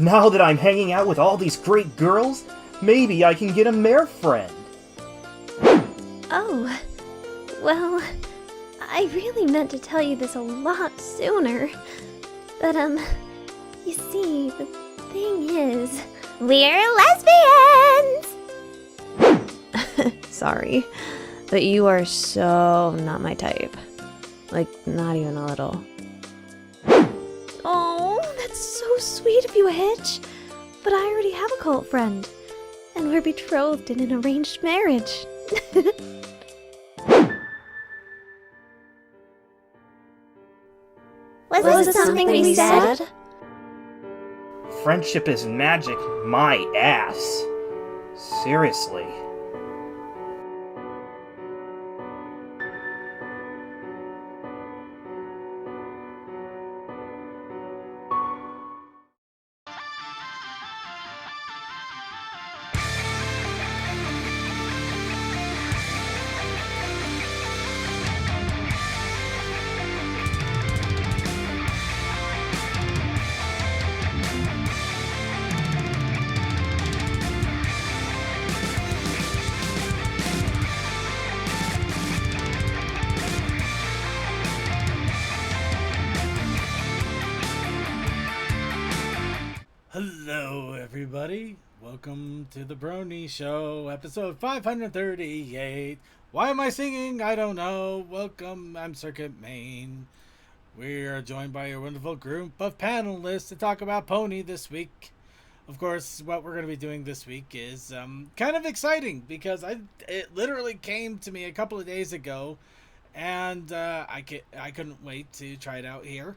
Now that I'm hanging out with all these great girls, maybe I can get a mare friend. Oh, well, I really meant to tell you this a lot sooner. But, you see, the thing is, we're lesbians! Sorry, but you are so not my type. Like, not even a little. Oh, that's so sweet of you, Hitch. But I already have a cult friend. And we're betrothed in an arranged marriage. Was it something we said? Friendship is magic, my ass. Seriously. Hello, everybody. Welcome to the Brony Show, episode 538. Why am I singing? I don't know. Welcome, I'm Circuit Main. We are joined by a wonderful group of panelists to talk about Pony this week. Of course, what we're going to be doing this week is kind of exciting because it literally came to me a couple of days ago, and I couldn't wait to try it out here.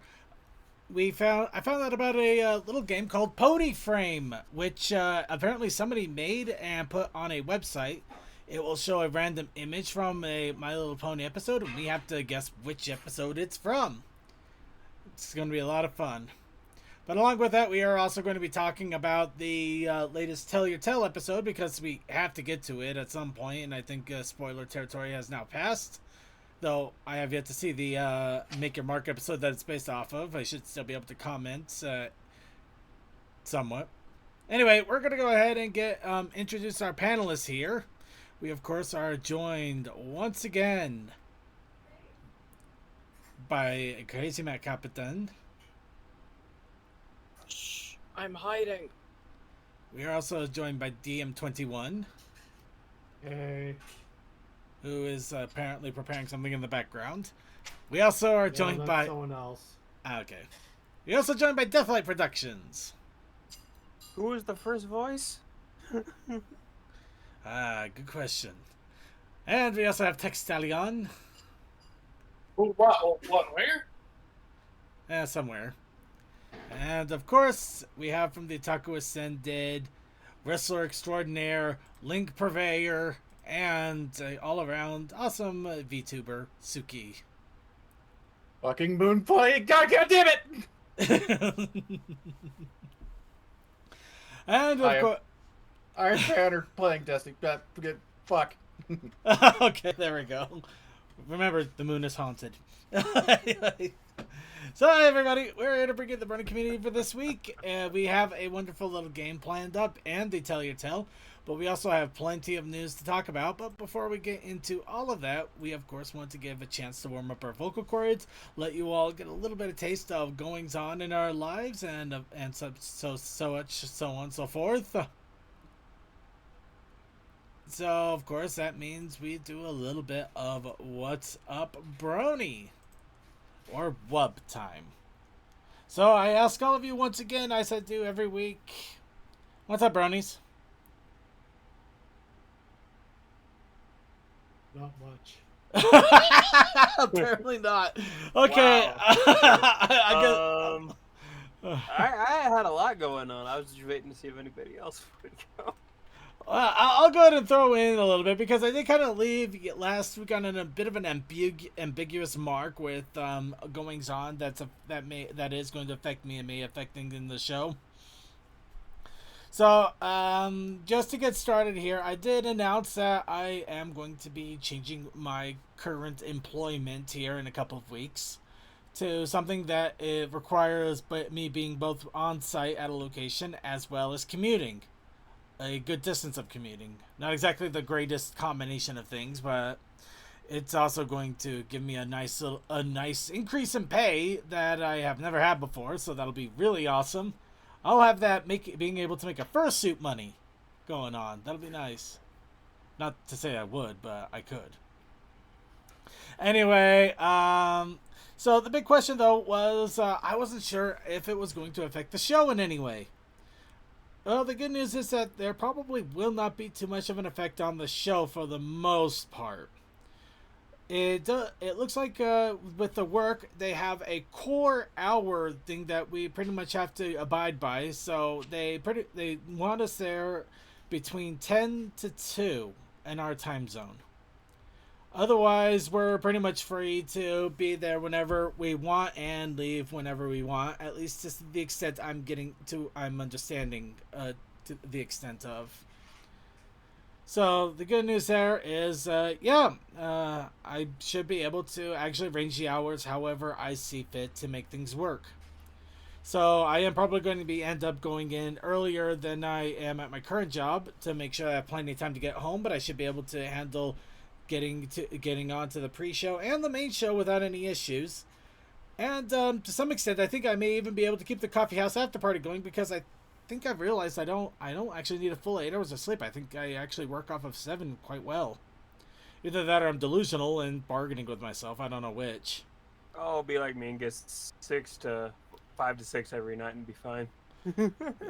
I found out about a little game called Pony Frame, which apparently somebody made and put on a website. It will show a random image from a My Little Pony episode, and we have to guess which episode it's from. It's going to be a lot of fun. But along with that, we are also going to be talking about the latest Tell Your Tale episode, because we have to get to it at some point, and I think spoiler territory has now passed. Though I have yet to see the Make Your Mark episode that it's based off of. I should still be able to comment somewhat. Anyway, we're going to go ahead and introduce our panelists here. We, of course, are joined once again by Crazy Matt Capitan. Shh, I'm hiding. We are also joined by DM21. Hey. Who is apparently preparing something in the background. We also are joined by someone else. Okay. We also joined by Deathlight Productions. Who was the first voice? Good question. And we also have Textalion. What, where? Somewhere. And of course, we have from the Otaku Ascended, Wrestler Extraordinaire, Link Purveyor, and all-around awesome VTuber, Suki. Fucking moon play. God damn it! And of course, Iron Banner playing Destiny. Fuck. okay, there we go. Remember, the moon is haunted. Anyway. So, hi everybody, we're here to bring in the Brony community for this week. We have a wonderful little game planned up and the Tell Your Tale, but we also have plenty of news to talk about. But before we get into all of that, we of course want to give a chance to warm up our vocal cords, let you all get a little bit of taste of goings on in our lives, and so on and so forth. So, of course, that means we do a little bit of What's Up Brony? Or Wub time. So I ask all of you once again, as I do every week, what's up, bronies? Not much. Apparently not. Okay. Wow. I had a lot going on. I was just waiting to see if anybody else would go. I'll go ahead and throw in a little bit, because I did kind of leave last week on a bit of an ambiguous mark with goings on that is going to affect me and may affecting in the show. So just to get started here, I did announce that I am going to be changing my current employment here in a couple of weeks to something that it requires me being both on site at a location as well as commuting. A good distance of commuting. Not exactly the greatest combination of things, but it's also going to give me a nice increase in pay that I have never had before, so that'll be really awesome. I'll have that being able to make a fursuit money going on. That'll be nice. Not to say I would, but I could. Anyway, so the big question though was I wasn't sure if it was going to affect the show in any way. Well, the good news is that there probably will not be too much of an effect on the show for the most part. It looks like with the work they have a core hour thing that we pretty much have to abide by. So they want us there between 10 to 2 in our time zone. Otherwise, we're pretty much free to be there whenever we want and leave whenever we want. At least to the extent I'm understanding to the extent of. So the good news there is, I should be able to actually arrange the hours however I see fit to make things work. So I am probably going to end up going in earlier than I am at my current job to make sure I have plenty of time to get home, but I should be able to handle getting on to the pre-show and the main show without any issues. And to some extent, I think I may even be able to keep the coffee house after party going because I think I've realized I don't actually need a full 8 hours of sleep. I think I actually work off of 7 quite well. Either that or I'm delusional and bargaining with myself. I don't know which. Oh, be like me and get 5 to 6 every night and be fine.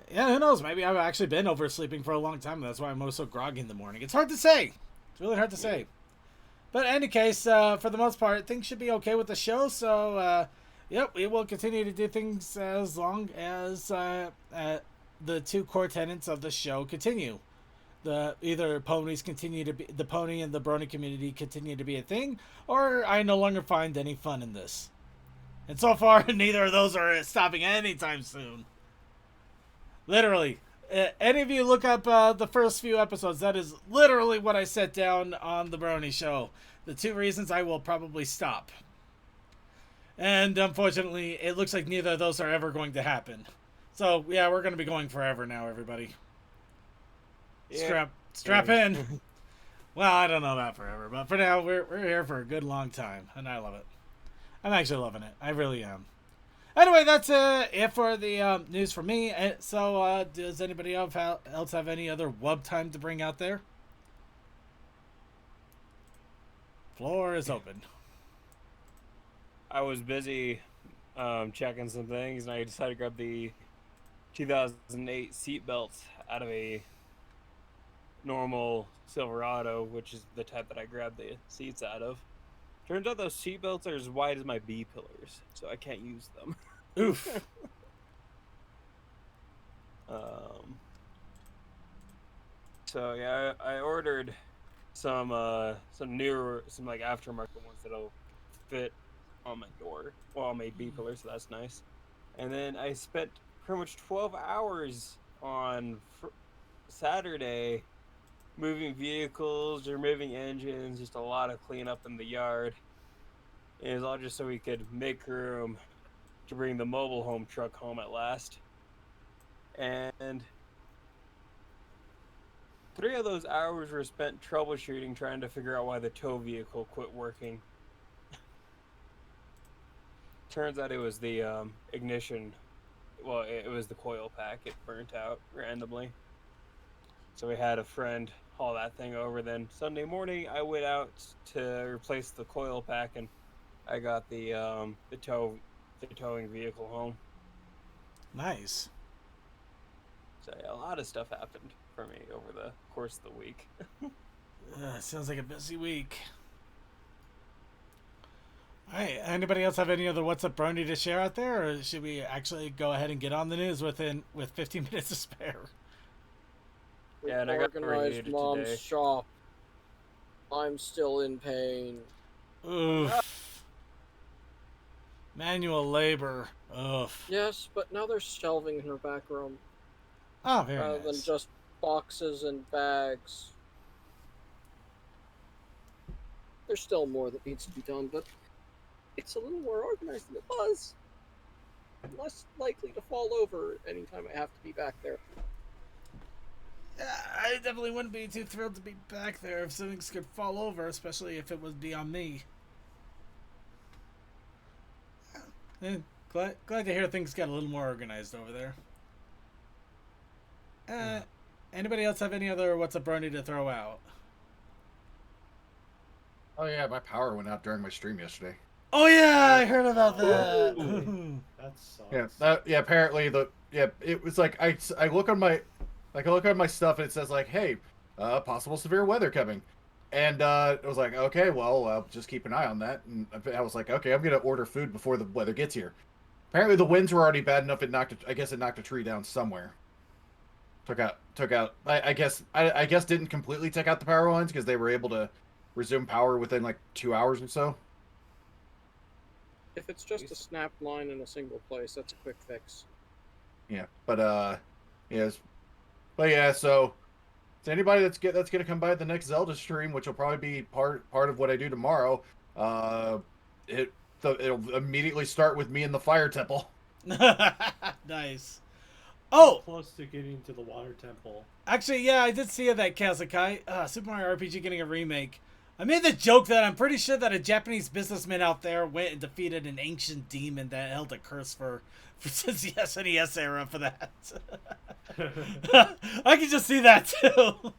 Yeah, who knows? Maybe I've actually been oversleeping for a long time. That's why I'm so groggy in the morning. It's hard to say. It's really hard to say. But in any case, for the most part, things should be okay with the show. So, we will continue to do things as long as the 2 core tenets of the show continue. Either ponies continue to be the pony and the Brony community continue to be a thing, or I no longer find any fun in this. And so far, neither of those are stopping anytime soon. Literally. Any of you look up the first few episodes, that is literally what I set down on the Brony show. The 2 reasons I will probably stop. And unfortunately, it looks like neither of those are ever going to happen. So, yeah, we're going to be going forever now, everybody. Yeah. Strap in. Well, I don't know about forever, but for now, we're here for a good long time, and I love it. I'm actually loving it. I really am. Anyway, that's it for the news for me. So, does anybody else have any other wub time to bring out there? Floor is open. I was busy checking some things, and I decided to grab the 2008 seat belts out of a normal Silverado, which is the type that I grabbed the seats out of. Turns out those seat belts are as wide as my B pillars, so I can't use them. Oof. So yeah, I ordered some newer, some like aftermarket ones that'll fit on my door, well, on my B pillar, so that's nice. And then I spent pretty much 12 hours on Saturday moving vehicles, removing engines, just a lot of cleanup in the yard. And it was all just so we could make room to bring the mobile home truck home at last. And 3 of those hours were spent troubleshooting, trying to figure out why the tow vehicle quit working. Turns out it was the ignition. Well, it was the coil pack. It burnt out randomly. So we had a friend haul that thing over. Then Sunday morning, I went out to replace the coil pack, and I got the towing vehicle home. Nice. So yeah, a lot of stuff happened for me over the course of the week. Sounds like a busy week. Alright, anybody else have any other What's Up Brony to share out there, or should we actually go ahead and get on the news with 15 minutes to spare? Yeah, and I got organized mom's today. shop. I'm still in pain. Oof. Manual labor. Oof. Yes, but now there's shelving in her back room. Oh, very rather nice. than just boxes and bags. There's still more that needs to be done, but It's a little more organized than it was. I'm less likely to fall over anytime I have to be back there. I definitely wouldn't be too thrilled to be back there if things could fall over, especially if it would be on me. Glad to hear things got a little more organized over there. Anybody else have any other What's Up Brony to throw out? Oh yeah, my power went out during my stream yesterday. Oh yeah, I heard about that. That sucks. Yeah, apparently it was like I look on my stuff and it says like, hey, possible severe weather coming, and it was like, okay, well, just keep an eye on that. And I was like, okay, I'm gonna order food before the weather gets here. Apparently the winds were already bad enough it knocked a tree down somewhere. Took out. I guess didn't completely take out the power lines because they were able to resume power within like 2 hours or so. If it's just a snapped line in a single place, that's a quick fix. Yeah, but yes, but yeah. So, to anybody that's gonna come by the next Zelda stream, which will probably be part of what I do tomorrow, it'll immediately start with me in the fire temple. Nice. Oh, Close to getting to the water temple. actually, yeah, I did see that Kazakai. Super Mario RPG getting a remake. I made the joke that I'm pretty sure that a Japanese businessman out there went and defeated an ancient demon that held a curse for since the SNES era for that. I can just see that too.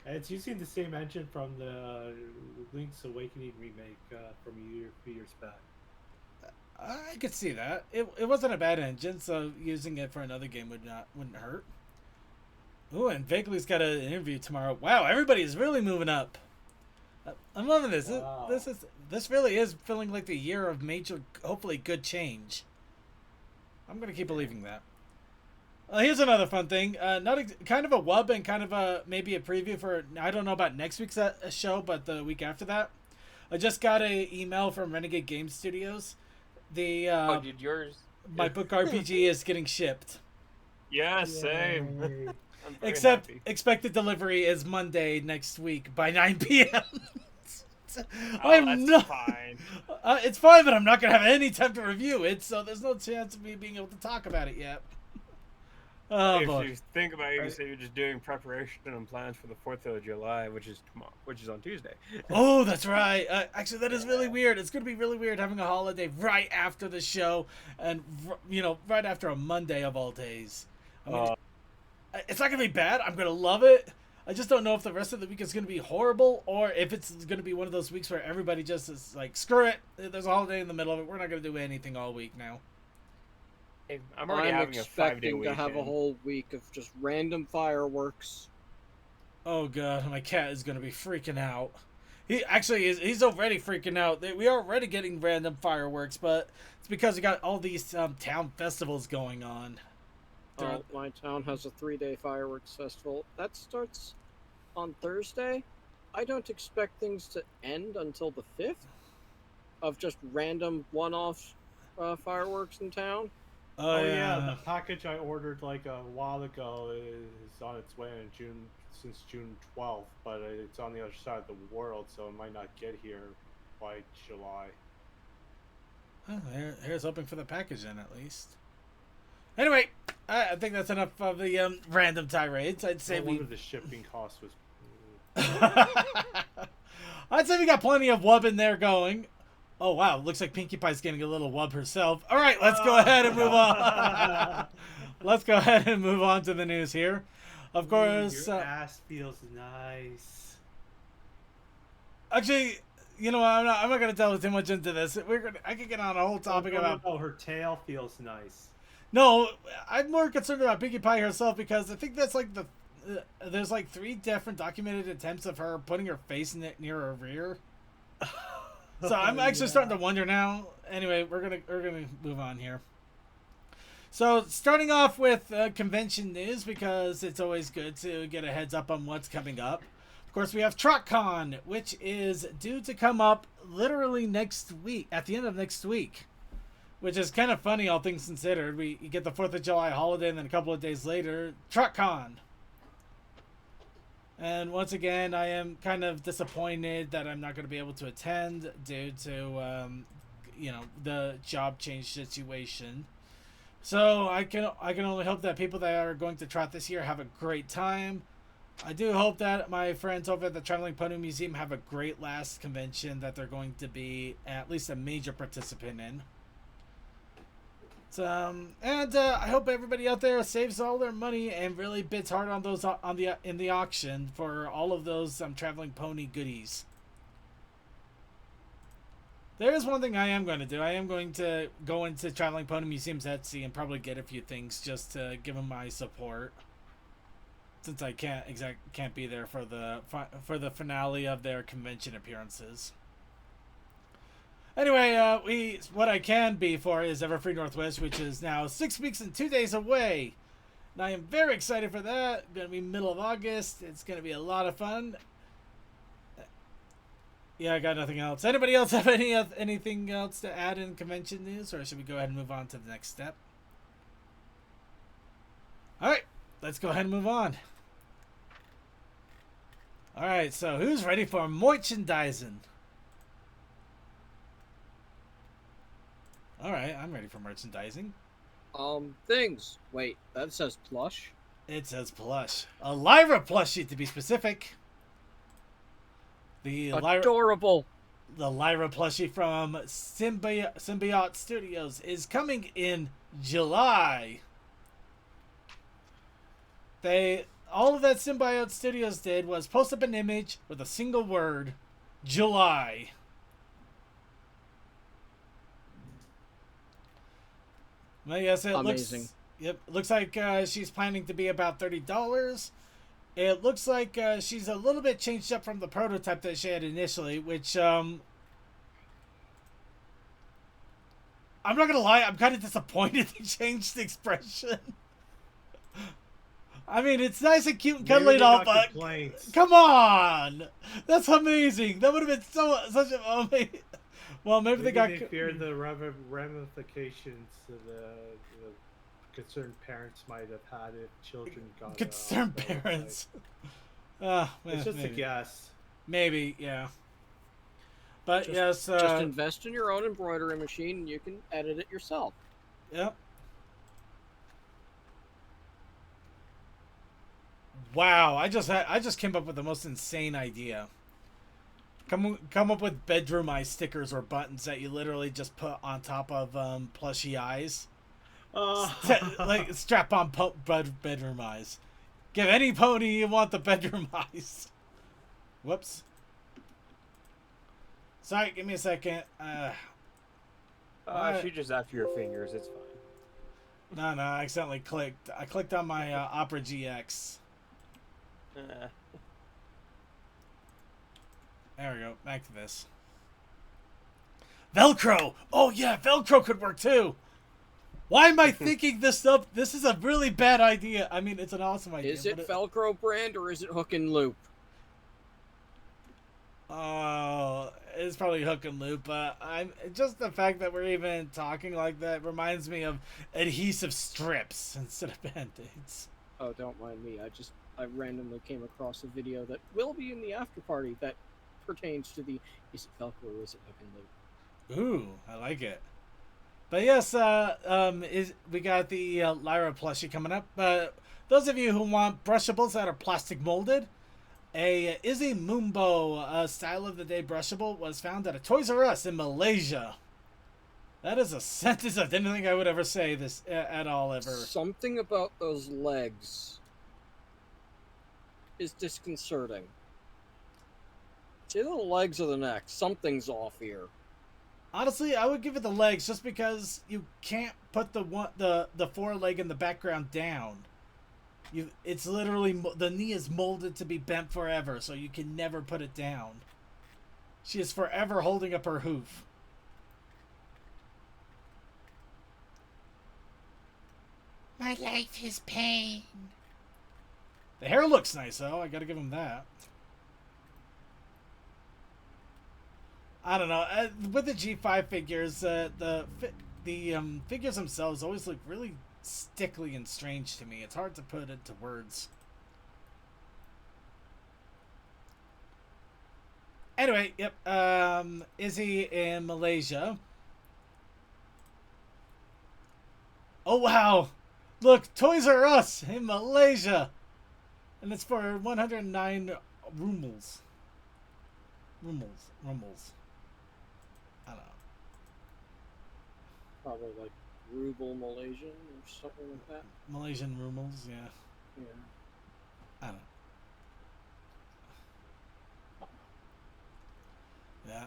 It's using the same engine from the Link's Awakening remake from a few years back. I could see that. It wasn't a bad engine, so using it for another game wouldn't hurt. Ooh, and Vaguely's got an interview tomorrow. Wow, everybody is really moving up. I'm loving this. Wow. This really is feeling like the year of major, hopefully good change. I'm gonna keep believing that. Here's another fun thing. Kind of a wub and kind of a maybe a preview for, I don't know about next week's show, but the week after that. I just got an email from Renegade Game Studios. Did yours? My book RPG is getting shipped. Yeah, same. Yay. I'm very Except happy. expected delivery is Monday next week by 9 p.m. Oh, that's fine. It's fine, but I'm not gonna have any time to review it, so there's no chance of me being able to talk about it yet. Oh If boy. you think about it, you can say you're just doing preparation and plans for the 4th of July, which is tomorrow, which is on Tuesday. Oh, that's right. Actually, that is really weird. It's gonna be really weird having a holiday right after the show, and right after a Monday of all days. I mean, it's not gonna be bad. I'm gonna love it. I just don't know if the rest of the week is going to be horrible or if it's going to be one of those weeks where everybody just is like, screw it. There's a holiday in the middle of it. We're not going to do anything all week now. I'm already having a 5-day expecting to weekend. have a whole week of just random fireworks. Oh, God. My cat is going to be freaking out. He actually is. He's already freaking out. We are already getting random fireworks, but it's because we got all these town festivals going on. My town has a 3-day fireworks festival. That starts on Thursday. I don't expect things to end until the 5th of just random one-off fireworks in town. Oh yeah, the package I ordered like a while ago is on its way since June 12th, but it's on the other side of the world, so it might not get here by July. Oh, here's hoping for the package then, at least. Anyway, I think that's enough of the random tirades. I'd say No wonder the shipping cost was. I'd say we got plenty of wub in there going. Oh wow, looks like Pinkie Pie's getting a little wub herself. All right, let's go ahead and move on. Let's go ahead and move on to the news here. Of course, Your ass feels nice. actually, you know what? I'm not gonna delve too much into this. I could get on a whole topic about. Oh, her tail feels nice. No, I'm more concerned about Pinkie Pie herself because I think that's like there's like 3 different documented attempts of her putting her face near her rear. So I'm actually starting to wonder now. Anyway, we're gonna move on here. So starting off with convention news because it's always good to get a heads up on what's coming up. Of course, we have TruckCon, which is due to come up literally next week, at the end of next week. Which is kind of funny, all things considered. You get the 4th of July holiday, and then a couple of days later, TruckCon. And once again, I am kind of disappointed that I'm not going to be able to attend due to, the job change situation. So I can only hope that people that are going to trot this year have a great time. I do hope that my friends over at the Traveling Pony Museum have a great last convention that they're going to be at least a major participant in. I hope everybody out there saves all their money and really bids hard on those in the auction for all of those Traveling Pony goodies. There is one thing I am going to do. I am going to go into Traveling Pony Museum's Etsy and probably get a few things just to give them my support. Since I can't be there for the finale of their convention appearances. Anyway, what I can be for is Everfree Northwest, which is now 6 weeks and 2 days away. And I am very excited for that. Going to be middle of August. It's going to be a lot of fun. Yeah, I got nothing else. Anybody else have anything else to add in convention news, or should we go ahead and move on to the next step? All right, let's go ahead and move on. All right, so who's ready for merchandising? All right, I'm ready for merchandising. Things. Wait, that says plush? It says plush. A Lyra plushie, to be specific. Adorable. The Lyra plushie from Symbiote Studios is coming in July. All of that Symbiote Studios did was post up an image with a single word, July. Well, yes, it amazing. Looks like she's planning to be about $30. It looks like she's a little bit changed up from the prototype that she had initially, which I'm not gonna lie, I'm kind of disappointed they changed the expression. I mean, it's nice and cute and cuddly and all, but come on, that's amazing. That would have been such an amazing. Well, maybe they feared the ramifications the concerned parents might have had if children got concerned parents. It's just a guess. Maybe, yeah. But just invest in your own embroidery machine and you can edit it yourself. Yep. Wow, I just came up with the most insane idea. Come up with bedroom eye stickers or buttons that you literally just put on top of plushy eyes. Like strap on bedroom eyes. Give any pony you want the bedroom eyes. Whoops. Sorry, give me a second. Shoot just after your fingers, it's fine. No, I accidentally clicked. I clicked on my Opera GX. There we go. Back to this. Velcro! Oh yeah, Velcro could work too! Why am I thinking this up? This is a really bad idea. I mean, it's an awesome idea. Is it Velcro brand or is it hook and loop? It's probably hook and loop, but I'm just the fact that we're even talking like that reminds me of adhesive strips instead of band-aids. Oh, don't mind me. I randomly came across a video that will be in the after party that pertains to the is it Velcro or is it hook and loop? Ooh, I like it. But yes, we got the Lyra plushie coming up. But those of you who want brushables that are plastic molded, a Izzy Mumbo style of the day brushable was found at a Toys R Us in Malaysia. That is a sentence I didn't think I would ever say this at all ever. Something about those legs is disconcerting. It's either the legs or the neck. Something's off here. Honestly, I would give it the legs just because you can't put the foreleg in the background down. It's literally the knee is molded to be bent forever, so you can never put it down. She is forever holding up her hoof. My life is pain. The hair looks nice though. I gotta give him that. I don't know. With the G5 figures, the figures themselves always look really stickly and strange to me. It's hard to put into words. Anyway, yep. Izzy in Malaysia. Oh wow! Look, Toys R Us in Malaysia, and it's for 109 rumbles. Rumbles. I don't know. Probably like ruble Malaysian or something like that. Malaysian rumbles, yeah. Yeah. I don't know. Yeah.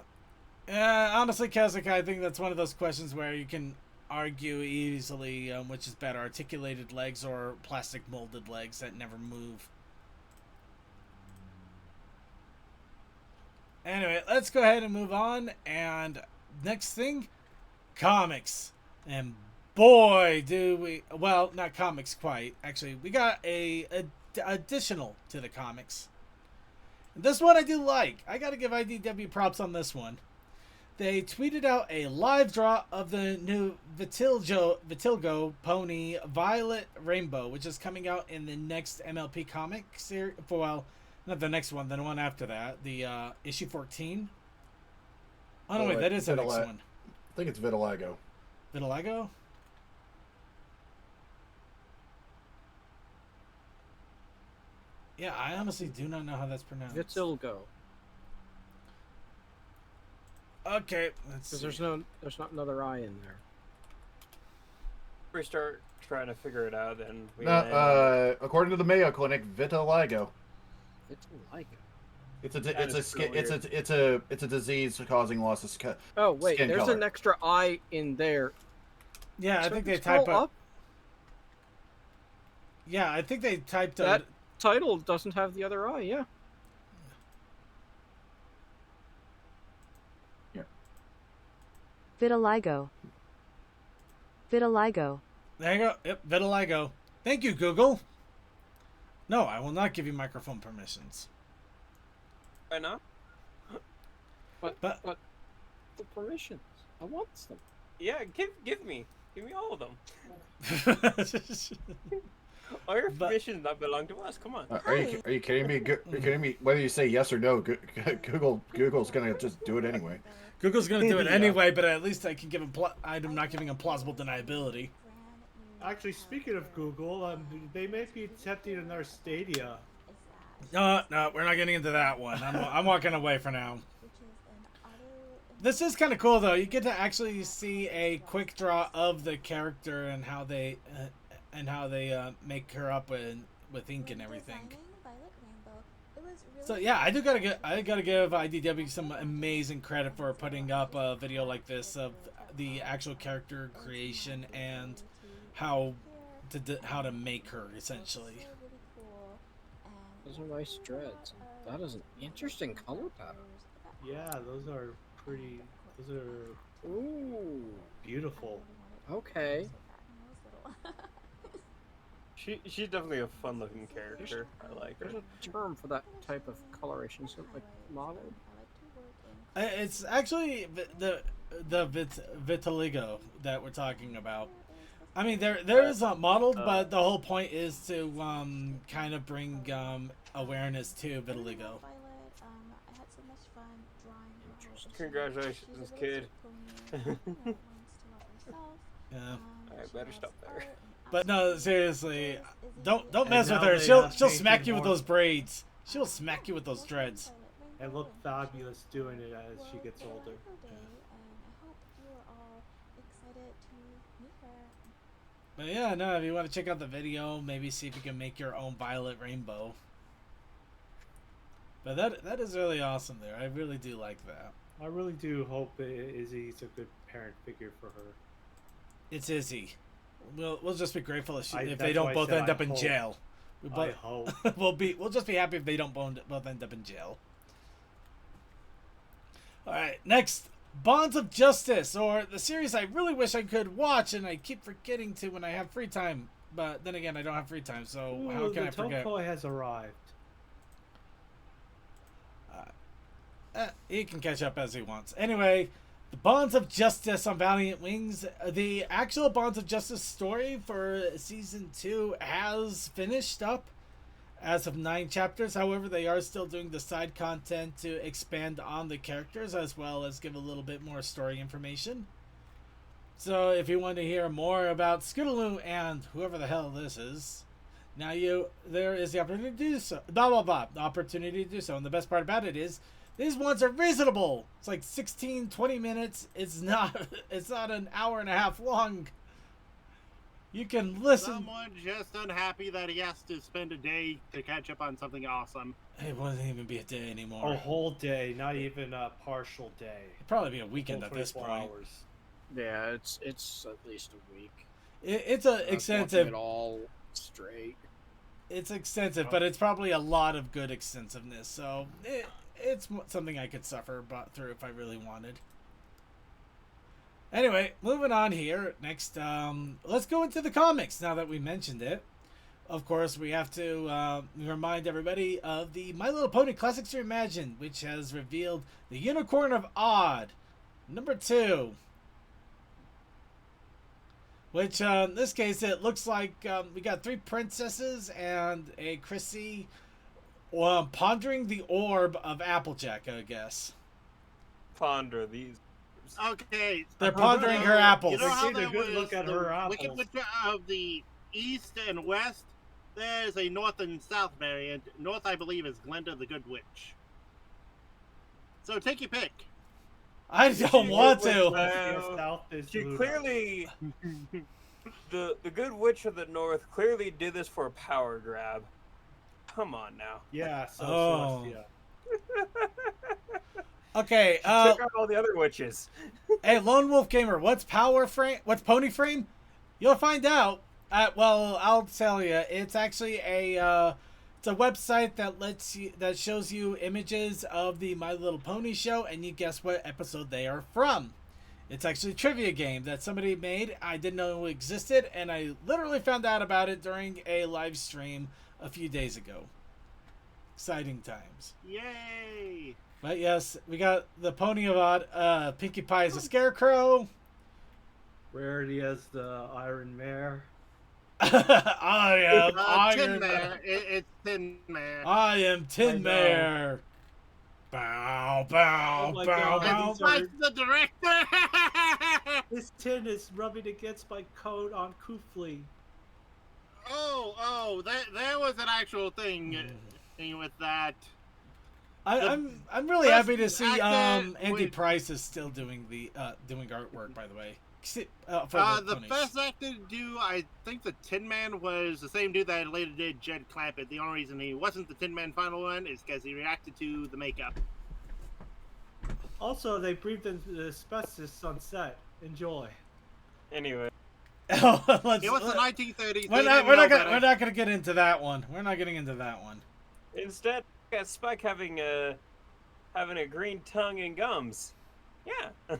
Yeah, honestly, Kazakh, I think that's one of those questions where you can argue easily which is better, articulated legs or plastic molded legs that never move. Anyway, let's go ahead and move on. And next thing, comics. And boy, do we... Well, not comics quite. Actually, we got a additional to the comics. This one I do like. I gotta give IDW props on this one. They tweeted out a live draw of the new Vitilgo pony Violet Rainbow, which is coming out in the next MLP comic series. Well, not the next one, the one after that. The issue 14. Oh, no, wait, that is the next one. I think it's Vitiligo. Vitiligo? Yeah, I honestly do not know how that's pronounced. Vitilgo. Okay, let's see. Because there's not another I in there. We start trying to figure it out, then we No, according to the Mayo Clinic, vitiligo. Vitiligo. It's a disease causing loss of skin. Oh wait, skin there's color. an extra I in there. Yeah, I So think they scroll type up. up. Yeah, I think they typed That title doesn't have the other I. Yeah. Vitiligo. Vitiligo. There you go. Yep, vitiligo. Thank you, Google. No, I will not give you microphone permissions. Why not? But the permissions. I want them. Yeah, give me all of them. All your But- permissions not belong to us. Come on. Are you kidding me? Are you kidding me? Whether you say yes or no, Google's gonna just do it anyway. Google's gonna do it Yeah. anyway, but at least I can give him. I'm not giving him plausible deniability. Actually, speaking of Google, they may be attempting another Stadia. No, we're not getting into that one. I'm walking away for now. This is kind of cool though. You get to actually see a quick draw of the character and how they make her up with ink and everything. So yeah, I gotta give IDW some amazing credit for putting up a video like this of the actual character creation and how to make her essentially. Those are nice dreads. That is an interesting color pattern. Yeah, those are pretty. Those are Ooh. beautiful. Okay. She's definitely a fun looking character. I like her. There's a term for that type of coloration. So like mottled. It's actually the vitiligo that we're talking about. I mean, there is a modeled, but the whole point is to kind of bring awareness to vitiligo. Congratulations, kid. Yeah. I better stop there. But no, seriously, don't And mess with now her. they She'll have smack painted you with more- those braids. She'll smack you with those dreads. And look fabulous doing it as she gets older. But yeah, no, if you want to check out the video, maybe see if you can make your own Violet Rainbow. But that is really awesome there. I really do like that. I really do hope Izzy's a good parent figure for her. It's Izzy. We'll just be grateful if they that's don't why I both said end I up in hope. jail. I hope. We'll just be happy if they don't both end up in jail. All right, next, Bonds of Justice, or the series I really wish I could watch and I keep forgetting to when I have free time. But then again, I don't have free time, so Ooh, how can the I forget? Topo has arrived. He can catch up as he wants. Anyway, the Bonds of Justice on Valiant Wings. The actual Bonds of Justice story for season 2 has finished up. as of 9 chapters. However, they are still doing the side content to expand on the characters as well as give a little bit more story information. So if you want to hear more about Scootaloo and whoever the hell this is, there is the opportunity to do so. Blah blah blah. The opportunity to do so. And the best part about it is these ones are reasonable. It's like 16-20 minutes. It's not an hour and a half long. You can listen. Someone's just unhappy that he has to spend a day to catch up on something awesome. It wouldn't even be a day anymore. A whole day, not even a partial day. It'd probably be a weekend Full at this 24 point. hours. Yeah, it's at least a week. It's a extensive. It all straight. It's extensive, but it's probably a lot of good extensiveness. So it's something I could suffer through if I really wanted. Anyway, moving on here. Next, let's go into the comics now that we mentioned it. Of course, we have to remind everybody of the My Little Pony Classics Reimagined, which has revealed the Unicorn of Odd, #2. Which, in this case, it looks like we got 3 princesses and a Chrissy pondering the orb of Applejack, I guess. Ponder these. Okay. They're pondering her apples. You know how Taking a there good was look at the her Wicked apples. Witch of the East and West? There's a North and South variant. North, I believe, is Glenda the Good Witch. So take your pick. I don't want to. South is She Luna. clearly, the Good Witch of the North clearly did this for a power grab. Come on now. Yeah, so Oh. Celestia. Okay, Took out all the other witches. hey, Lone Wolf Gamer, what's Power Frame? What's Pony Frame? You'll find out. Well, I'll tell you. It's actually it's a website that shows you images of the My Little Pony show, and you guess what episode they are from. It's actually a trivia game that somebody made. I didn't know it existed, and I literally found out about it during a live stream a few days ago. Exciting times. Yay! But yes, we got the Pony of Odd. Pinkie Pie is a scarecrow. Rarity as the Iron Mare. I am Tin Iron Mare. It's Tin Mare. I am Tin I know. Mare. Bow, bow, Oh my bow, God. bow. It's like the director! This tin is rubbing against my coat on Koofly. There was an actual thing with that. I'm really best happy to see actor Andy with- Price is still doing the doing artwork, by the way. For The ponies. best actor to do, I think the Tin Man was the same dude that later did Jed Clampett. The only reason he wasn't the Tin Man final one is because he reacted to the makeup. Also, they breathed in the asbestos on set. Enjoy. Anyway, Oh, It was the 1930s. we're not gonna get into that one. We're not getting into that one. instead, got Spike having a green tongue and gums. Yeah. He's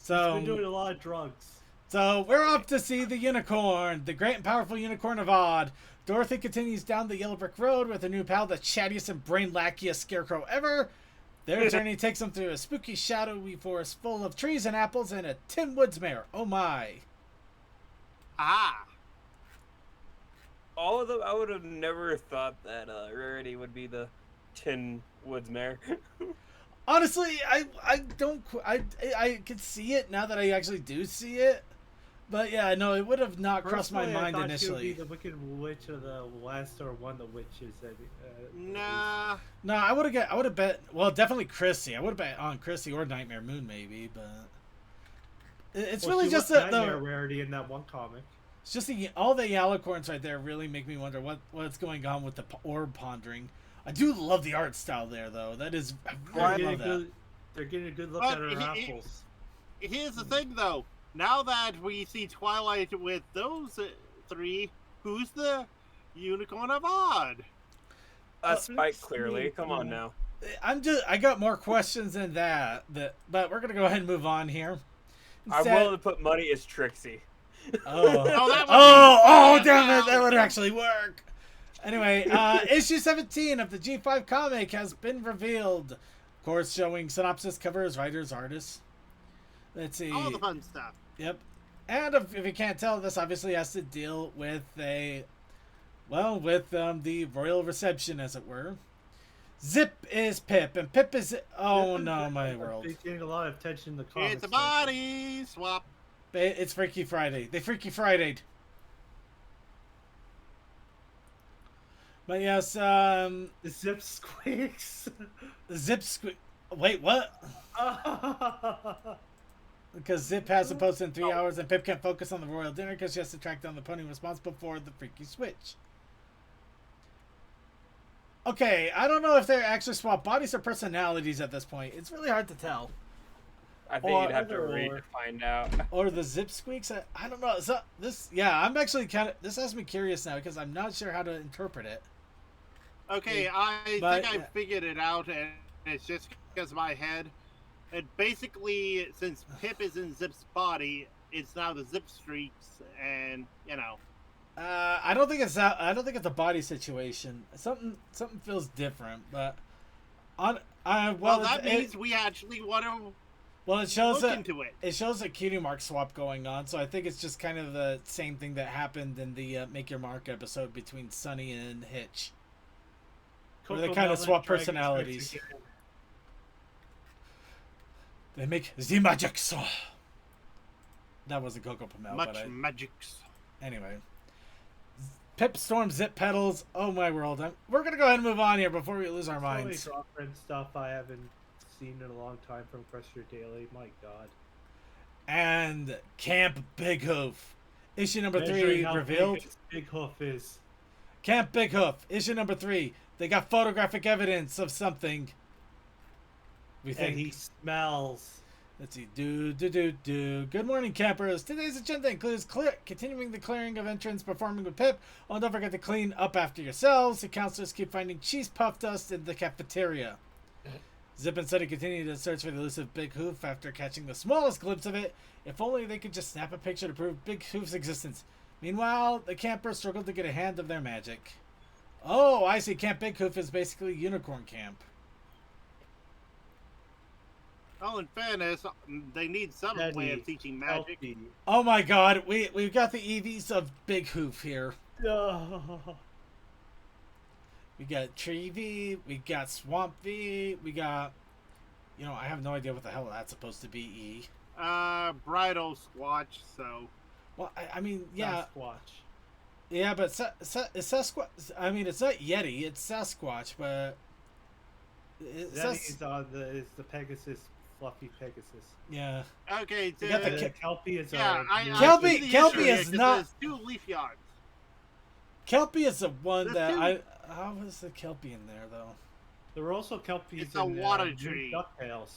been doing So a lot of drugs. we're off to see the unicorn, the great and powerful unicorn of Odd. Dorothy continues down the yellow brick road with a new pal, the chattiest and brain lackiest scarecrow ever. Their journey takes them through a spooky, shadowy forest full of trees and apples and a Tin Woods mare. Oh my. Ah. All of them, I would have never thought that Rarity would be the Tin Woods Mare. Honestly, I could see it now that I actually do see it. But yeah, no, it would have not crossed my Personally, mind I thought initially. She would be the Wicked Witch of the West, or one of the witches. That, Nah. No, I would have bet. Well, definitely Chrissy. I would have bet on Chrissy or Nightmare Moon maybe, but it's Well, really she just was the Nightmare Rarity in that one comic. it's just all the alicorns right there really make me wonder what's going on with the orb pondering. I do love the art style there though. That is, I really love that. They're getting a good look But at her he- apples. Here's the thing, though. Now that we see Twilight with those 3, who's the Unicorn of Odd? Spike, clearly. Come on now. I got more questions than that, but we're gonna go ahead and move on here. I'm Instead- willing to put money as Trixie. Oh, that would oh, be- damn it! That would actually work. Anyway, issue 17 of the G5 comic has been revealed. Of course, showing synopsis, covers, writers, artists. Let's see. All the fun stuff. Yep. And if you can't tell, this obviously has to deal with a Well, with the royal reception, as it were. Zip is Pip, and Pip is... Oh, no, my world. It's getting a lot of attention in the comics. It's a body swap. It's Freaky Friday. They Freaky Friday'd. But yes, The Zip squeaks. Zip squeak... Wait, what? Because Zip hasn't posted in 3 hours, and Pip can't focus on the royal dinner because she has to track down the pony responsible for the freaky switch. Okay, I don't know if they actually swap bodies or personalities at this point. It's really hard to tell. I think Or- you'd have to read to find out. Or the Zip squeaks. I don't know. So this, yeah, I'm actually kind of. This has me curious now because I'm not sure how to interpret it. Okay, I But- think I figured it out, and it's just because of my head. And basically, since Pip is in Zip's body, it's now the Zip streaks, and you know. I don't think it's that. I don't think it's a body situation. Something feels different, but on. Well, that means we actually want to well, it shows look that into it. it shows a cutie mark swap going on. So I think it's just kind of the same thing that happened in the Make Your Mark episode between Sunny and Hitch. Where they kind of swap personalities. They make the magic so. That was a Coco Pomel, Much but magics. anyway. Pip storms Zip pedals. Oh my world! We're gonna go ahead and move on here before we lose our So many minds. girlfriend stuff I haven't seen in a long time from Crusher Daily. My God. And Camp Big Hoof, issue number Measuring 3 how revealed. big its Big hoof is. Camp Big Hoof, issue number 3. They got photographic evidence of something. We And think. he smells. Let's see. Do. Good morning, campers. Today's agenda includes continuing the clearing of entrance, performing with Pip. Oh, don't forget to clean up after yourselves. The counselors keep finding cheese puff dust in the cafeteria. Zip and Sunny continue to search for the elusive Big Hoof after catching the smallest glimpse of it. If only they could just snap a picture to prove Big Hoof's existence. Meanwhile, the campers struggle to get a hand of their magic. Oh, I see. Camp Big Hoof is basically Unicorn Camp. Well, in fairness, they need some way Daddy, of teaching magic. Healthy. Oh my god, we've got the EVs of Big Hoof here. Oh. We got Tree V, we got Swamp V, we got... You know, I have no idea what the hell that's supposed to be, E. Bridal Squatch, so. Well, I mean, yeah. Sasquatch. Yeah, but Sasquatch... I mean, it's not Yeti, it's Sasquatch, but... That is the Pegasus, fluffy Pegasus. Yeah. Okay, You got the The Kelpie is yeah, I Kelpie- see the Kelpie issue here, is 'cause not- There's 2 leaf yards. Kelpie is the one There's that two. I... How was the Kelpie in there, though? There were also Kelpies It's a in water New tree. DuckTales.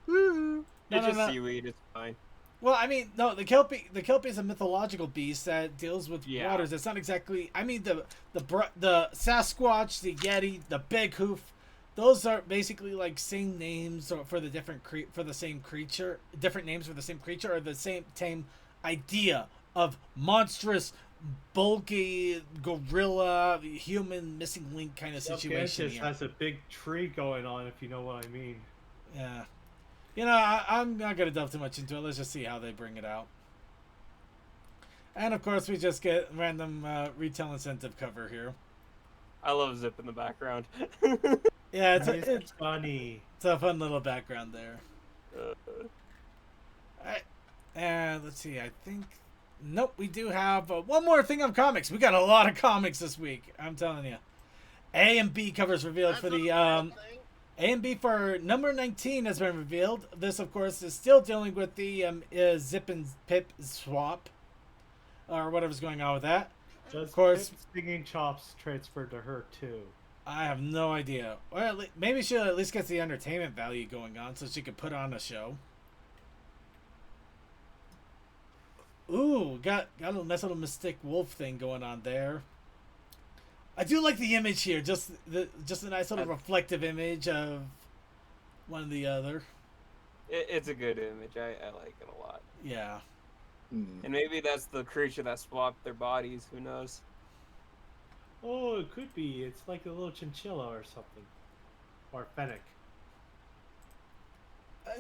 No, It's no, just no. seaweed. It's fine. Well, I mean, no, the Kelpie is a mythological beast that deals with Yeah. waters. It's not exactly. I mean, the Sasquatch, the Yeti, the Big Hoof, those are basically like same names for the different for the same creature. Different names for the same creature, or the same idea of monstrous, bulky gorilla, human missing link kind of situation. Gigantus here. has a big tree going on, if you know what I mean. Yeah. You know, I'm not going to delve too much into it. Let's just see how they bring it out. And, of course, we just get random retail incentive cover here. I love Zip in the background. Yeah, It's funny. it's a fun little background there. Uh, Alright. And let's see, I think... Nope, we do have one more thing on comics. We got a lot of comics this week. I'm telling you. A and B covers revealed That's for not the... a bad thing. A and B for number 19 has been revealed. This, of course, is still dealing with the Zip and Pip swap. Or whatever's going on with that. Does Of course. Pip's singing chops transfer to her, too? I have no idea. Well, maybe she'll at least get the entertainment value going on so she could put on a show. Ooh, got a nice little Mystic Wolf thing going on there. I do like the image here. Just a nice little reflective image of one and the other. it's a good image. I like it a lot. Yeah. And maybe that's the creature that swapped their bodies. Who knows? Oh, it could be. It's like a little chinchilla or something. Or fennec. I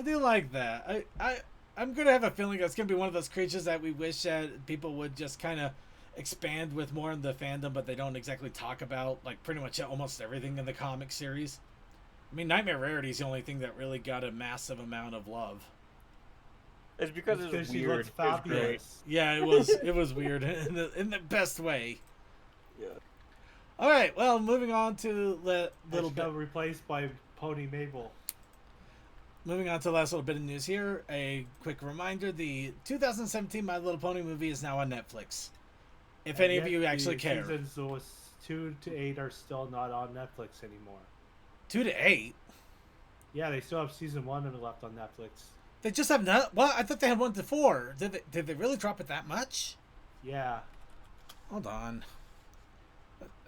do like that. I'm gonna have a feeling that's gonna be one of those creatures that we wish that people would just kind of expand with more in the fandom, but they don't exactly talk about like pretty much almost everything in the comic series. I mean, Nightmare Rarity is the only thing that really got a massive amount of love. It's because it was she weird. looks It was great. fabulous. Yeah, it was weird in the best way. Yeah. All right, well, moving on to the little She bit. got replaced by Pony Mabel. Moving on to the last little bit of news here. A quick reminder: the 2017 My Little Pony movie is now on Netflix. If And any of yet you actually the care. Seasons was 2 to 8 are still not on Netflix anymore. 2 to 8. Yeah, they still have season 1 left on Netflix. They just have not. Well, I thought they had 1 to 4. Did they really drop it that much? Yeah. Hold on.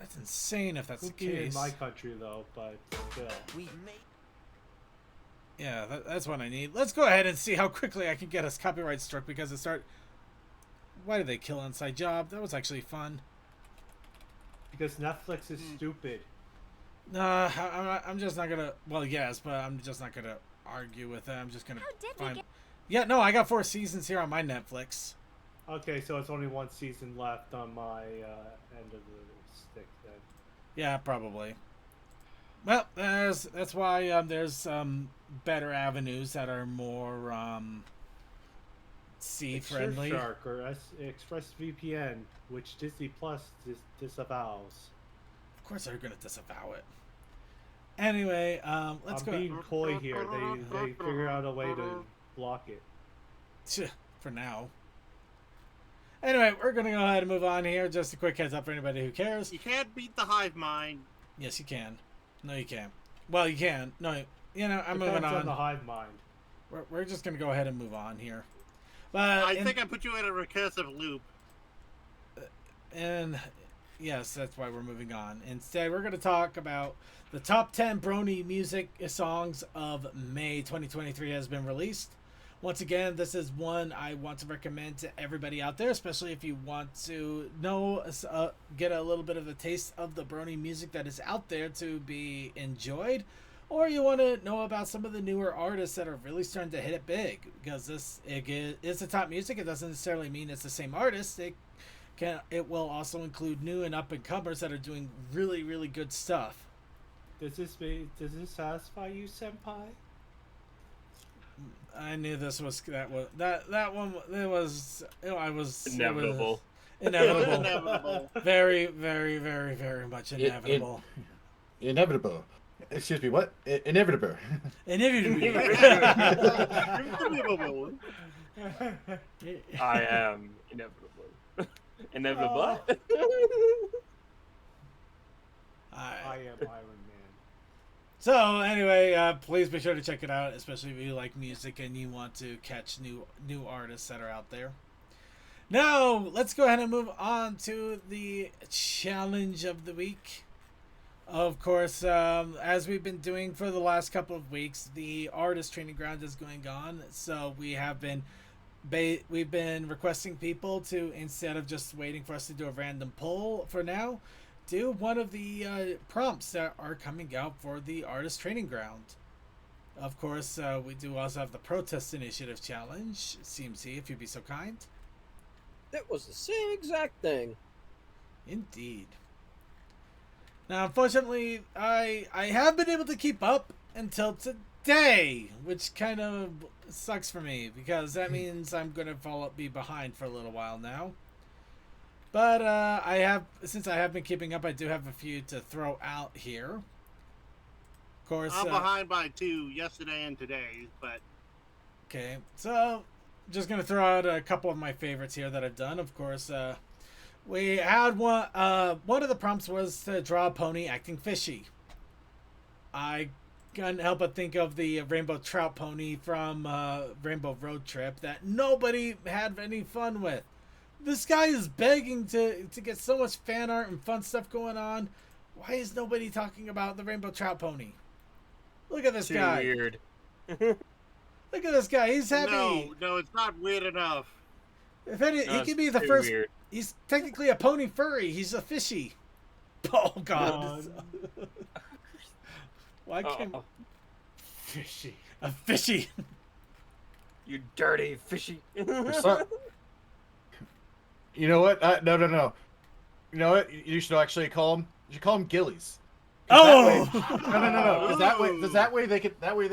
That's insane if that's Could the be case. in my country though, but still. Yeah, that's what I need. Let's go ahead and see how quickly I can get us copyright struck because it start. Why did they kill Inside Job? That was actually fun. Because Netflix is stupid. Nah, I'm just not gonna. Well, yes, but I'm just not gonna argue with it. I'm just gonna find. Yeah, no, I got 4 seasons here on my Netflix. Okay, so it's only 1 season left on my end of the stick then. Yeah, probably. Well, that's why there's better avenues that are more C friendly. Surfshark or ExpressVPN, which Disney Plus disavows. Of course, they're gonna disavow it. Anyway, let's I'm go. being coy here. They figure out a way to block it. For now. Anyway, we're gonna go ahead and move on here. Just a quick heads up for anybody who cares. You can't beat the hive mind. Yes, you can. No, you can't. Well, you can. No, you know, I'm moving Depends on on. the hive mind. We're just gonna go ahead and move on here. But I think I put you in a recursive loop. And yes, that's why we're moving on. Instead, we're going to talk about the top 10 Brony music songs of May 2023 has been released. Once again, this is one I want to recommend to everybody out there, especially if you want to know, get a little bit of a taste of the Brony music that is out there to be enjoyed. Or you want to know about some of the newer artists that are really starting to hit it big. Because it's the top music. It doesn't necessarily mean it's the same artist. It will also include new and up and comers that are doing really, really good stuff. Does this satisfy you, Senpai? I knew this was that one. It was Inevitable. Inevitable. Inevitable. Very, very, very, very much inevitable. Inevitable. Excuse me, what? Inevitable. Inevitable. I am inevitable. Inevitable. I am Iron Man. So anyway, please be sure to check it out, especially if you like music and you want to catch new artists that are out there. Now, let's go ahead and move on to the challenge of the week. Of course, as we've been doing for the last couple of weeks, the artist training ground is going on. So we've been requesting people to, instead of just waiting for us to do a random poll for now, do one of the prompts that are coming out for the artist training ground. Of course, we do also have the protest initiative challenge. CMC, if you'd be so kind. That was the same exact thing. Indeed. Now, unfortunately, I have been able to keep up until today, which kind of sucks for me because that means I'm gonna be behind for a little while now. But since I have been keeping up, I do have a few to throw out here. Of course, I'm behind by 2 yesterday and today, but okay. So, just gonna throw out a couple of my favorites here that I've done. Of course, we had one. One of the prompts was to draw a pony acting fishy. I couldn't help but think of the rainbow trout pony from Rainbow Road Trip that nobody had any fun with. This guy is begging to get so much fan art and fun stuff going on. Why is nobody talking about the rainbow trout pony? Look at this Too guy. weird. Look at this guy. He's happy. no, it's not weird enough. If any, No, he it's can be the too first. weird. He's technically a pony furry. He's a fishy. Oh God. Why can't Oh, Fishy. a fishy? you dirty fishy. You know what? No, no, no. You know what? You should actually call them. You should call them Gillies. Oh! No, no, no, no. Because that way they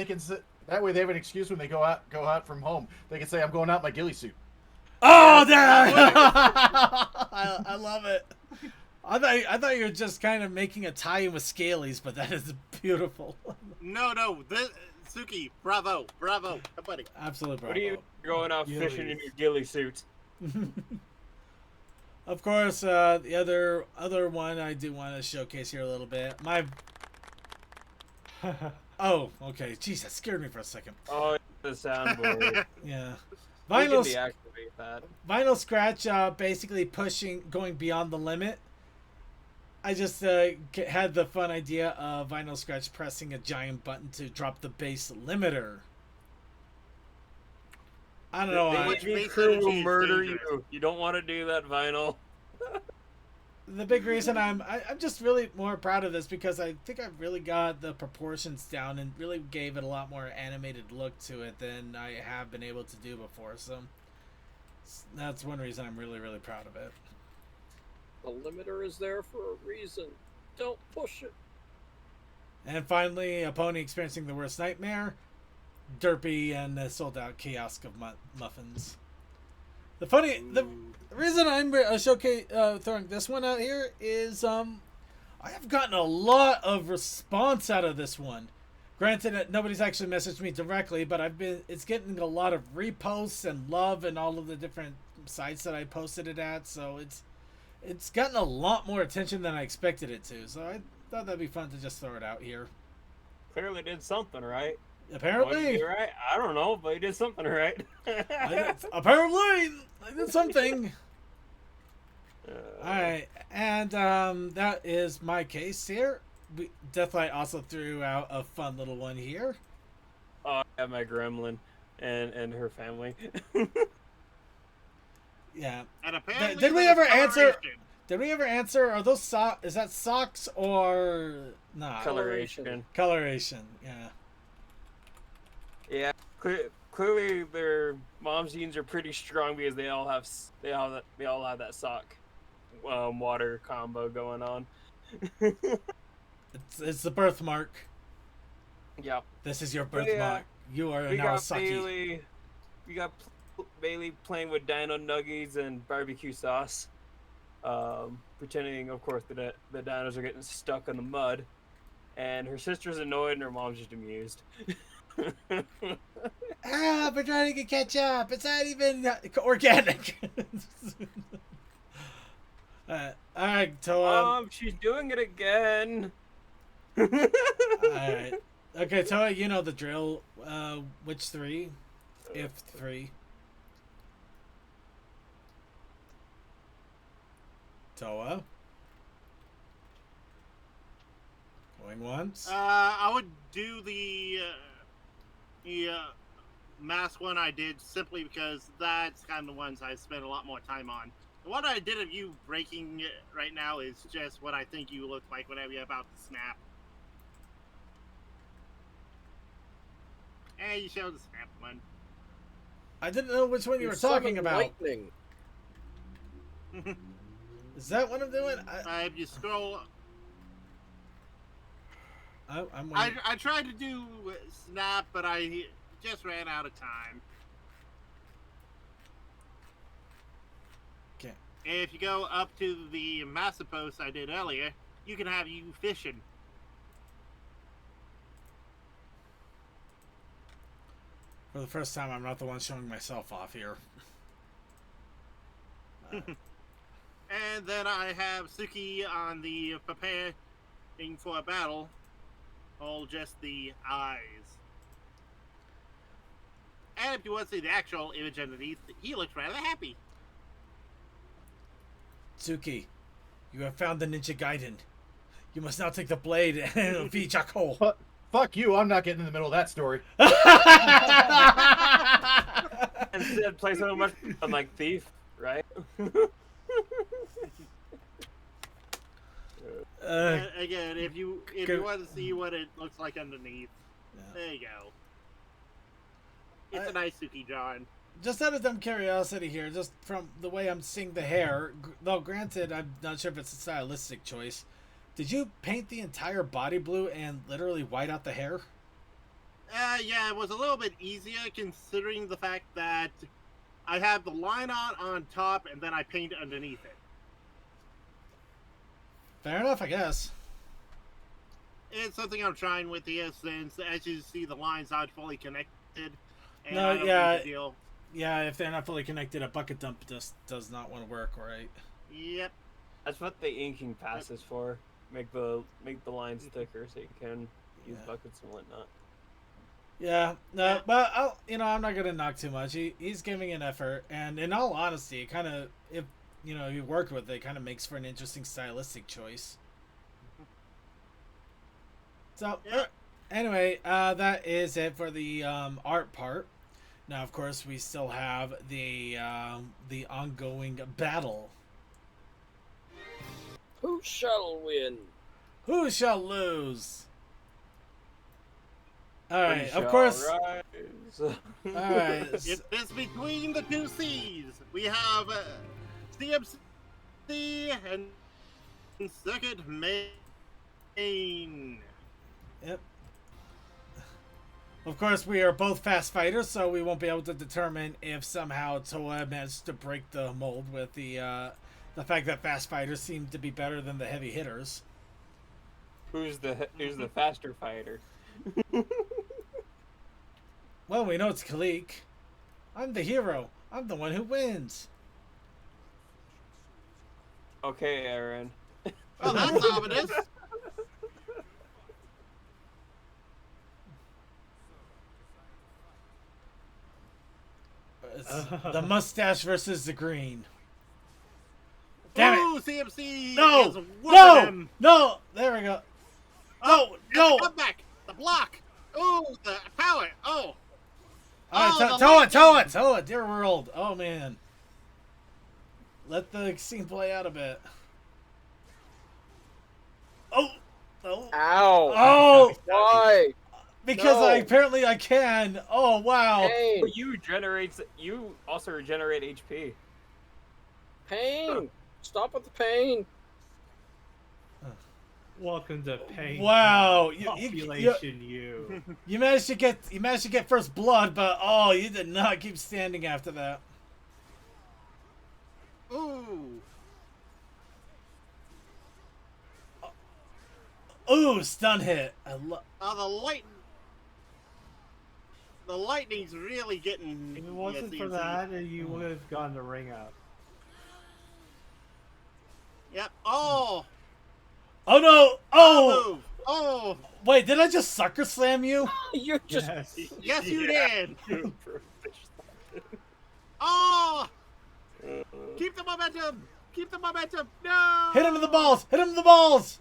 can sit. That way they have an excuse when they go out from home. They can say, "I'm going out in my ghillie suit." Oh, damn! I love it. I thought you were just kind of making a tie-in with Scalies, but that is beautiful. No, Suki, bravo, buddy. Absolute bravo. What are you going out fishing in your ghillie suit? Of course, the other one I do want to showcase here a little bit. Oh, okay. Jeez, that scared me for a second. Oh, the soundboard. Yeah. We can Vinyl deactivate that. Vinyl Scratch basically going beyond the limit. I just had the fun idea of Vinyl Scratch pressing a giant button to drop the bass limiter. I don't know. Which Your makes crew energy will is murder dangerous. you. You don't want to do that, Vinyl. The big reason I'm just really more proud of this because I think I've really got the proportions down and really gave it a lot more animated look to it than I have been able to do before. So that's one reason I'm really, really proud of it. The limiter is there for a reason. Don't push it. And finally, a pony experiencing the worst nightmare, Derpy and a sold-out kiosk of muffins. The reason I'm throwing this one out here is I have gotten a lot of response out of this one. Granted that nobody's actually messaged me directly, but it's getting a lot of reposts and love and all of the different sites that I posted it at, so it's gotten a lot more attention than I expected it to. So I thought that'd be fun to just throw it out here. Clearly did something right. Apparently, You're right. I don't know, but he did something right. apparently, I did something. Alright, and that is my case here. Deathlight also threw out a fun little one here. Oh, I have my gremlin and her family. Yeah. And apparently Did we there's ever answer? coloration. Did we ever answer? Are those Is that socks or not? Coloration. Coloration. Yeah. Yeah. Clearly, their mom's genes are pretty strong because they all have that sock water combo going on. It's the birthmark. Yep. This is your But birthmark. You are We now got Saki. Bailey. We got Bailey playing with dino nuggies and barbecue sauce, pretending, of course, that the dinos are getting stuck in the mud, and her sister's annoyed and her mom's just amused. Help! We're trying to catch up. It's not even organic. Alright, Toa. She's doing it again. Alright. Okay, Toa, you know the drill. Which three? If three. Toa. Going once. I would do the mask one I did simply because that's kind of the ones I spent a lot more time on. What I did of you breaking right now is just what I think you look like whenever you're about to snap. And you showed the snap one. I didn't know which one you were talking about. Lightning. Is that what I'm doing? If you scroll, I'm waiting. I tried to do snap, but I just ran out of time. Okay. And if you go up to the massive post I did earlier, you can have you fishing. For the first time, I'm not the one showing myself off here. And then I have Suki on the preparing for a battle. All just the eyes. And if you want to see the actual image underneath, he looks rather happy. Tsuki, you have found the Ninja Gaiden. You must now take the blade and be Jako. Fuck you! I'm not getting in the middle of that story. Instead, play so much. I'm like thief, right? Again, if you want to see what it looks like underneath, there you go. It's a nice Suki John. just out of dumb curiosity here, just from the way I'm seeing the hair, though granted, I'm not sure if it's a stylistic choice. Did you paint the entire body blue and literally white out the hair? Yeah, it was a little bit easier considering the fact that I have the line on top and then I paint underneath it. Fair enough, I guess. It's something I'm trying with here since, as you see, the lines aren't fully connected. And No, I don't yeah. think the deal. Yeah, if they're not fully connected, a bucket dump just does not want to work, right? Yep. That's what the inking pass is for. Make the lines thicker so you can use Yeah. buckets and whatnot. Yeah, no, but I'm not gonna knock too much. He's giving an effort, and in all honesty, it kind of, if you work with it, kind of makes for an interesting stylistic choice. So Yeah. anyway, that is it for the art part. Now, of course, we still have the ongoing battle. Who shall win? Who shall lose? All We right, of shall course. rise. All right. It is between the two C's. We have CMC and Circuit Main. Yep. Of course, we are both fast fighters, so we won't be able to determine if somehow Toa managed to break the mold with the fact that fast fighters seem to be better than the heavy hitters. Who's the faster fighter? Well, we know it's Kalik. I'm the hero. I'm the one who wins. Okay, Aaron. Well, that's ominous. It's the mustache versus the green. Damn it! Ooh, CMC No! is whooping No! him. No! There we go. Oh, No! Come back. The block. Ooh, the power. Oh. All the right, lightning. Toa, dear world. Oh man. Let the scene play out a bit. Oh, oh, Ow! oh! Why? Because No. apparently I can. Oh wow. Pain! You also regenerate HP. Pain! Stop with the pain! Welcome to pain. Wow. Population you. You managed to get first blood, but oh, you did not keep standing after that. Ooh. Ooh, stun hit. The lightning's really getting. If it wasn't for CMC. that, you would have gotten the ring out. Yep. Oh. Oh no! Oh! Move. Oh. Wait, did I just sucker slam you? You're just. Yes. Yes, you did. Oh. Keep the momentum. Keep the momentum. No. Hit him in the balls! Hit him in the balls!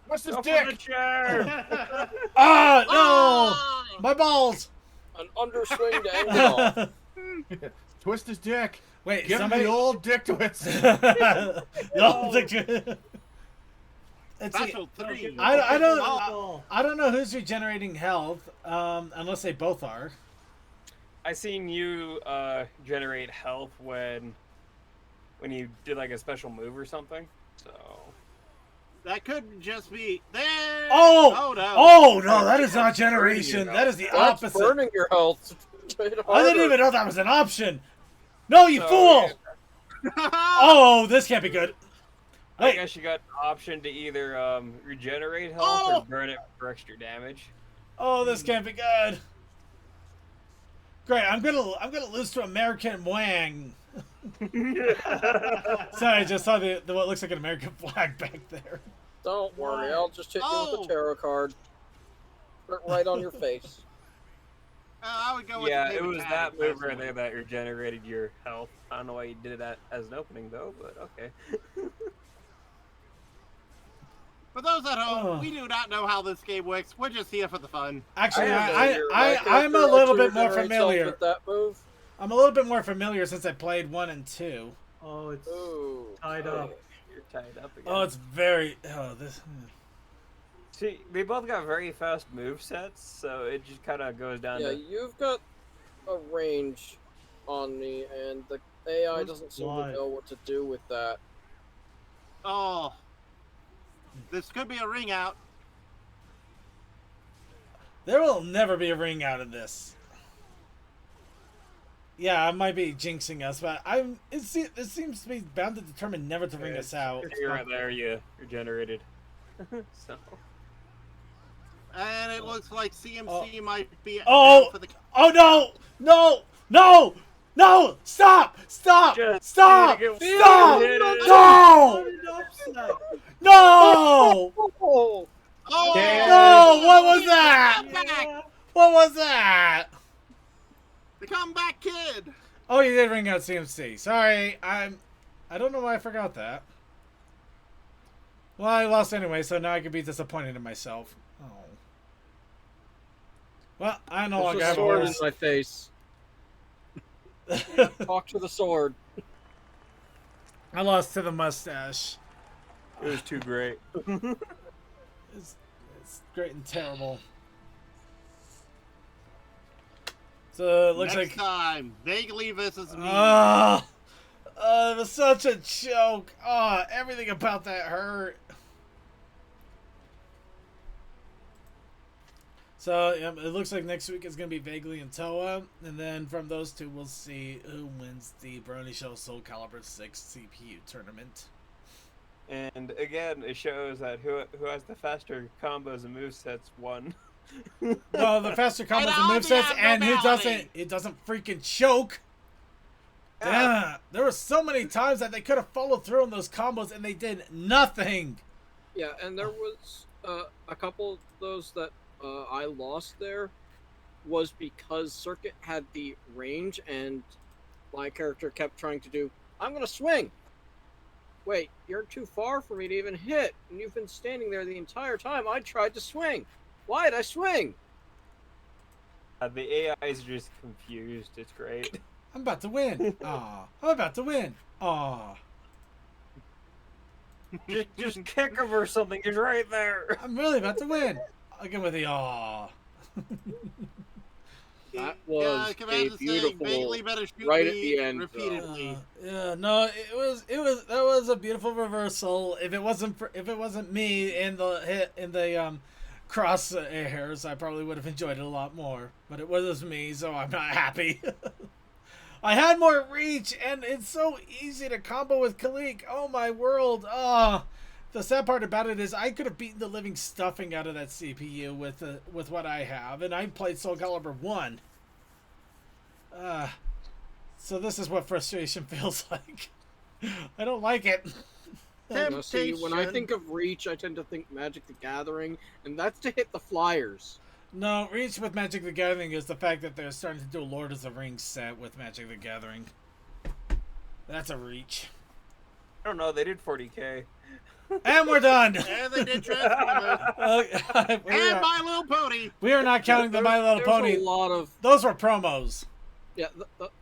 What's his Go for the dick? chair. Ah, no! Oh. My balls! An underswing to end it off. Twist his dick. Wait, Give somebody. him the old dick twist. Let's see. Special 3. I don't. Oh. I don't know who's regenerating health, unless they both are. I seen you generate health when you did like a special move or something. So That could just be there. Oh! no. Oh no, that is not generation. That is the That's opposite. burning your health. I didn't even know that was an option. No, you So, fool! yeah. Oh, this can't be good. I Wait. guess you got the option to either regenerate health Oh! or burn it for extra damage. Oh, this can't be good. Great, I'm gonna lose to American Wang. Sorry, I just saw the what looks like an American flag back there. Don't worry, I'll just hit you with Oh. a tarot card. Put it right on your face. I would go with Yeah, the it paper was tag, that move right personally. there that regenerated your health. I don't know why you did that as an opening though, but okay. For those at home, Oh. we do not know how this game works. We're just here for the fun. Actually, I I'm a little bit more Regenerates health familiar. with that move. I'm a little bit more familiar since I played 1 and 2. Oh, it's Ooh. tied up. You're tied up again. Oh, it's very. Oh, this. See, they both got very fast move sets, so it just kind of goes down Yeah, to. you've got a range on me, and the AI Where's doesn't seem blood? to know what to do with that. Oh, this could be a ring out. There will never be a ring out of this. Yeah, I might be jinxing us, but it seems to be bound to determine never to ring us out. You're right there. You're generated. So. And it looks like CMC might be Oh! down for the. Oh no! No! No! No! Stop! Stop! Just Stop! hit it. Stop! Hit it. No! No! Oh, Oh! No! What was that? Back! What was that? The comeback kid! Oh, you did ring out CMC. Sorry, I don't know why I forgot that. Well, I lost anyway, so now I can be disappointed in myself. Oh. Well, I no there's longer a have sword in horse. my face. Talk to the sword. I lost to the mustache. It was too great. It's great and terrible. So it looks Next like. time, Vaguely versus me. It was such a joke. Oh, everything about that hurt. So yeah, it looks like next week is going to be Vaguely and Toa, and then from those two we'll see who wins the Brony Show Soul Calibur 6 CPU tournament. And again, it shows that who has the faster combos and movesets won. Well, the faster combos and all movesets, the and abnormality. it doesn't freaking choke. Damn, there were so many times that they could have followed through on those combos and they did nothing. Yeah, and there was a couple of those that I lost there was because Circuit had the range and my character kept trying to do, I'm going to swing. Wait, you're too far for me to even hit, and you've been standing there the entire time I tried to swing. Why'd I swing? The AIs are just confused. It's great. I'm about to win. Aw. I'm about to win. Aw. Just kick him or something. He's right there. I'm really about to win. Again with the aw. That was a Commander's saying, beautiful, Vaguely better shoot right at me the end, repeatedly. Yeah, no, that was a beautiful reversal. If it wasn't me in the cross hairs, I probably would have enjoyed it a lot more. But it was me, so I'm not happy. I had more reach, and it's so easy to combo with Kalik. Oh my world! The sad part about it is I could have beaten the living stuffing out of that CPU with what I have, and I played Soul Calibur 1. So this is what frustration feels like. I don't like it. No, see, when I think of Reach, I tend to think Magic the Gathering, and that's to hit the flyers. No, Reach with Magic the Gathering is the fact that they're starting to do a Lord of the Rings set with Magic the Gathering. That's a reach. I don't know. They did 40K. And we're done! And they did Transformers. And My Little Pony. We are not counting the My Little There's Pony. a lot of Those were promos. yeah,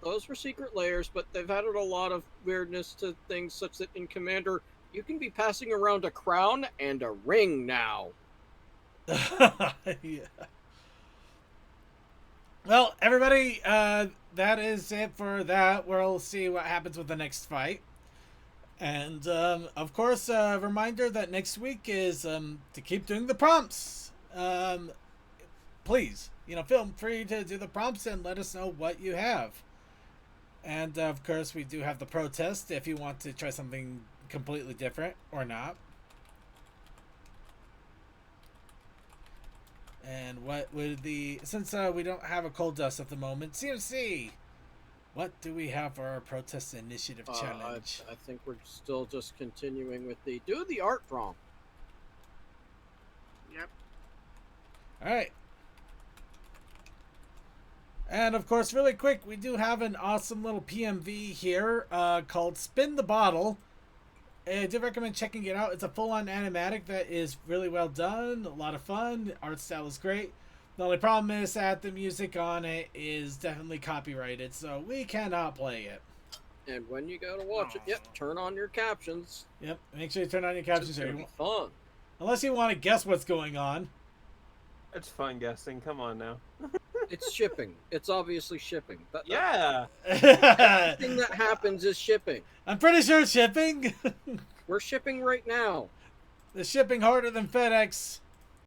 those were secret layers, but they've added a lot of weirdness to things, such that in Commander you can be passing around a crown and a ring now. Yeah. Well, everybody, that is it for that. We'll see what happens with the next fight. And, of course, a reminder that next week is to keep doing the prompts. Please, feel free to do the prompts and let us know what you have. And, of course, we do have the protest if you want to try something completely different or not. And what would since we don't have a cold dust at the moment, CMC, what do we have for our protest initiative challenge? I think we're still just continuing with do the art prompt. Yep. All right. And of course, really quick, we do have an awesome little PMV here called Spin the Bottle. I do recommend checking it out. It's a full-on animatic that is really well done, a lot of fun. Art style is great. The only problem is that the music on it is definitely copyrighted, so we cannot play it. And when you go to watch it, yep, turn on your captions. Yep, make sure you turn on your captions It's gonna here. be fun. Unless you want to guess what's going on. It's fun guessing. Come on now. It's shipping. It's obviously shipping. Yeah. Everything that happens is shipping. I'm pretty sure it's shipping. We're shipping right now. The shipping harder than FedEx.